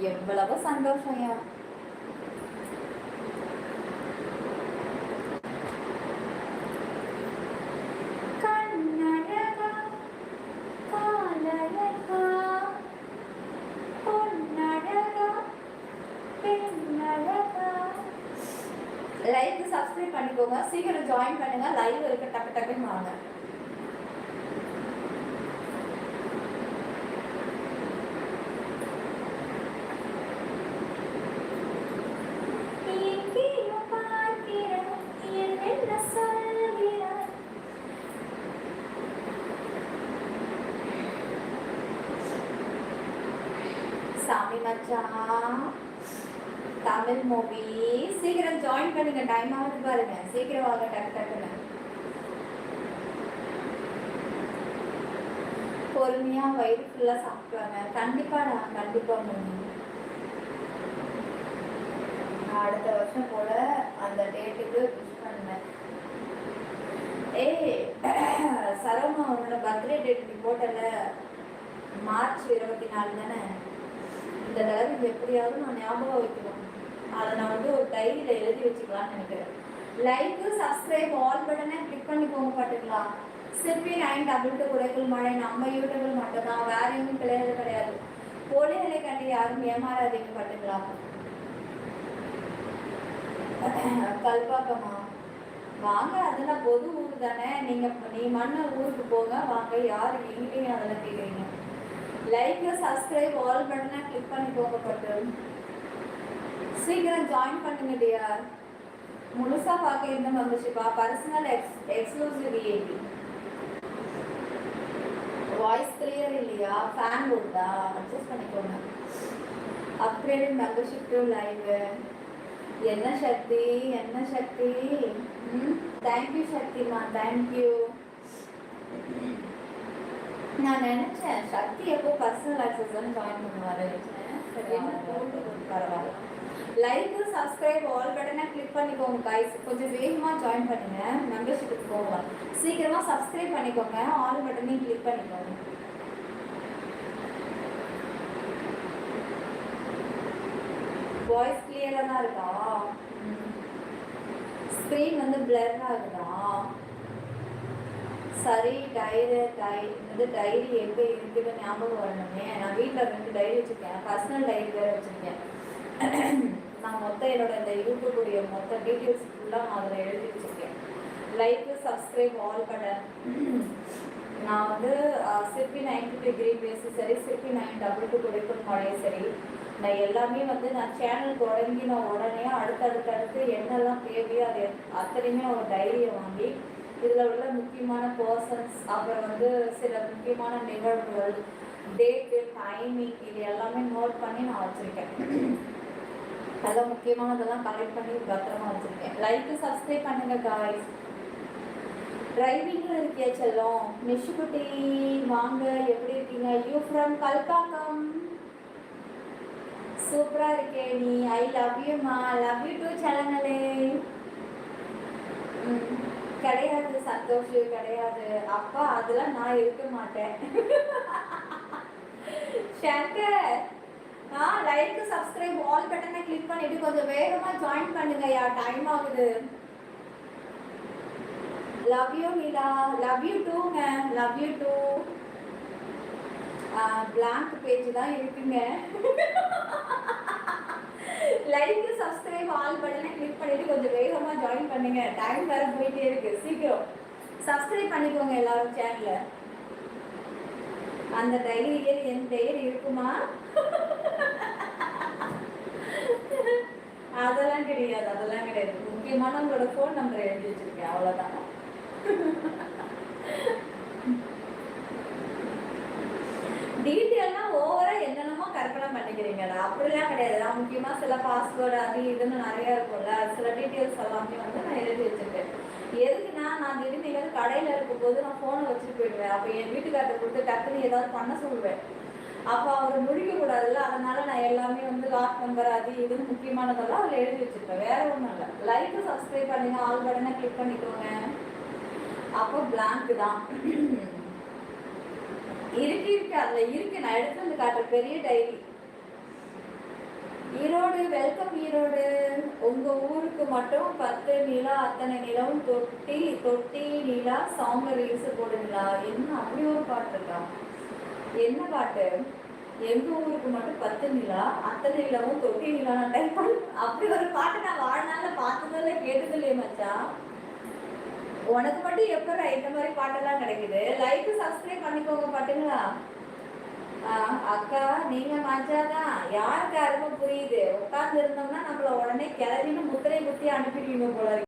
எவ்வளவு சந்தோஷம். கண்ணழகா காலழகா பொன்னழகா பெண்ணழகா. Like subscribe பண்ணிக்கோங்க, சீக்கிரம் ஜாயின் பண்ணுங்க. லைவ் இருக்க டக்கு டக்குன்னு வாங்க. சாமி மச்சான் தமிழ் மூவி சீக்கிரம் ஜாயின் பண்ணுங்க. டைம் ஆகுது பாருங்க, சீக்கிரம் வாங்க டக்கு டக்குன்னு. பொறுமையா வயிறு ஃபுல்லா சாப்பிடுவாங்க. கண்டிப்பா நான் கண்டிப்பா அடுத்த வருஷம் போல அந்த டேட்டுக்கு விஷ் பண்ணேன். ஏய் சரவணா அவனோட பர்த்டே டேட் நீ போட்டல மார்ச் 24 தானே. இந்த தடவை எப்படியாவது நான் ஞாபகம் வைக்கணும். அதை நான் வந்து ஒரு டைரியில் எழுதி வச்சுக்கலாம்னு நினைக்கிறேன். லைக்கு சப்ஸ்கிரைப் ஆல் பட்டனை கிளிக் பண்ணிக்கோங்க. பாட்டுங்களா சிற்பி 922 குறைக்குள் மழை நம்ம யூடியூபில் மட்டும்தான், வேற எங்கேயும் கிடையாது. போலிகளை கண்டு யாரும் ஏமாறாதீங்க. பாட்டுங்களா கல்பாக்கமா வாங்க, அதெல்லாம் பொது ஊர் தானே. நீ மண்ண ஊருக்கு போங்க வாங்க, யாரு எங்கேயும் அதெல்லாம் கேட்குறீங்க. லைக் சப்ஸ்கிரைப் ஆல் பட்டனை கிளிக் பண்ணிக்கோங்க. பட்டு சீக்கிரம் ஜாயின் பண்ணுங்க டியர். முழுசா பார்க்க எந்த மெம்பர்ஷிப்பா personal exclusive VIP. Voice clear இல்லையா? ஃபேன் போடுதா? அட்ஜஸ்ட் பண்ணிக்கோங்க. Upgraded membership to live. என்ன சக்தி தேங்க்யூ சக்திமா, தேங்க்யூ. நான் நினைச்சேன் சக்தி எப்போ பர்சனல் ஆக்சஸ் ஜாயின் பண்ணுவாரு. பரவாயில்ல. லைக் சப்ஸ்கிரைப் ஆல் பட்டனை கிளிக் பண்ணிக்கோங்க கைஸ். கொஞ்சம் வேகமா ஜாயின் பண்ணுங்க, மெம்பர்ஷிப்புக்கு போகலாம். சீக்கிரமா சப்ஸ்கிரைப் பண்ணிக்கோங்க, ஆல் பட்டனையும் கிளிக் பண்ணிக்கோங்க. வாய்ஸ் கிளியரா தான் இருக்கா? ஸ்க்ரீன் வந்து பிளர் ஆகுதா? சரி டைரி எங்கே இருக்குன்னு ஞாபகம் வரணுமே. நான் வீட்டில் 2 டைரி வச்சுருக்கேன், பர்சனல் டைரி வேறு வச்சுருக்கேன். நான் என்னோட இந்த யூடியூபுடைய மொத்த டீட்டெயில்ஸ் ஃபுல்லாக நான் அதில் எழுதி வச்சுருக்கேன். Like subscribe all button. நான் வந்து சிற்பி 92 பேஸு சரி, சிற்பி 922 குறைக்கும் மழை சரி, நான் எல்லாமே வந்து நான் சேனல் தொடங்கின உடனே அடுத்தடுத்து என்னெல்லாம் தேவையோ அது அத்தனையுமே ஒரு டைரியை வாங்கி இதில் உள்ள முக்கியமான பர்சன்ஸ், அப்புறம் வந்து சில முக்கியமான நிகழ்வுகள், டேட்டு, டைமிங், இது எல்லாமே நோட் பண்ணி நான் வச்சுருக்கேன். அதெல்லாம் முக்கியமானதெல்லாம் கலெக்ட் பண்ணி பத்திரமா வச்சுருக்கேன். லைக்கு சப்ஸ்கிரைப் பண்ணுங்க காய்ஸ். டிரைவிங்கில் இருக்கியா செல்லம்? நிஷுகுட்டி வாங்க, எப்படி இருக்கீங்க? You from Kalpakkam. சூப்பராக இருக்கே நீ. ஐ லவ் யூமா. லவ் யூ டூ செல்லங்களே. கிடையாது சந்தோஷ், கிடையாது அப்பா, அதெல்லாம் நான் இருக்க மாட்டேன். சங்கர் லைக் சப்ஸ்கிரைப் ஆல் பட்டனை கிளிக் பண்ணிட்டு கொஞ்சம் வேகமா ஜாயின் பண்ணுங்க. டைம் ஆகுது. Love you Meela. Love you டூங்க. Love you too. Blank page தான் இருக்குங்க. லைக் சப்ஸ்கிரைப் ஆல் பட்டனை கிளிக் பண்ணிட்டு கொஞ்சம் வேகமா ஜாயின் பண்ணுங்க. டைம் வேற போயிட்டே இருக்கு. சீக்கிரம் சப்ஸ்கிரைப் பண்ணிக்கோங்க எல்லாரும் சேனல்ல. அந்த டைரியில் என் பெயர் இருக்குமா? அதெல்லாம் கிடையாது. முக்கியமான உங்களோட ஃபோன் நம்பர் எழுதி வச்சிருக்கேன், அவ்வளோதான். டீட்டெயில்னா ஓவரா என்னென்னமோ கற்பனை பண்ணிக்கிறீங்கடா. அப்படிலாம் கிடையாது. நான் முக்கியமாக சில பாஸ்வேர்டு அது இதுன்னு நிறையா இருக்கும்ல, சில டீட்டெயில்ஸ் எல்லாமே வந்து நான் எழுதி வச்சிருக்கேன். எதுக்குன்னா நான் திடீர்னு கடையில் இருக்கும்போது நான் ஃபோனை வச்சுட்டு போயிடுவேன். அப்போ என் வீட்டுக்காரத்தை கொடுத்து டக்குன்னு ஏதாவது பண்ண சொல்லுவேன். அப்போ அவர் முடிக்கக்கூடாதுல்ல, அதனால நான் எல்லாமே வந்து லாக் நம்பர் அது இதுன்னு முக்கியமானதெல்லாம் அதில் எழுதி வச்சுருப்பேன். வேற ஒன்றும் இல்லை. லைக்கு சப்ஸ்கிரைப் பண்ணுங்க, ஆல் பட்டனை கிளிக் பண்ணிக்கோங்க. அப்போ பிளாங்க் தான் இருக்கு. அதில் இருக்கு. நான் எடுத்து வந்து காட்டுற பெரிய டைரி ஈரோடு, வெல்கம் ஈரோடு. உங்க ஊருக்கு மட்டும் 10 நிலா அத்தனை நிலவும் தொட்டி தொட்டி நிலா சாங்க ரீல்ஸ் போடுங்களா? என்ன அப்படி ஒரு பாட்டு இருக்கா? என்ன பாட்டு? எங்க ஊருக்கு மட்டும் 10 நிலா அத்தனை நிலவும் தொட்டி நிலா டைப் பண்ணி அப்படி ஒரு பாட்டு நான் வாழ்நாள்ல பார்த்ததில்ல, கேட்டதில்லையே மச்சான். உனக்கு மட்டும் எப்ப இந்த மாதிரி பாட்டெல்லாம் கிடைக்குது? லைக் சப்ஸ்கிரைப் பண்ணிக்கோங்க பாட்டுங்களா. அக்கா நீங்க மச்சாதான் யாருக்கு அருமை புரியுது. உட்கார்ந்து இருந்தோம்னா நம்மள உடனே கிளறின்னு முத்திரை குத்தி அனுப்பிடுவீங்க போல இருக்கு.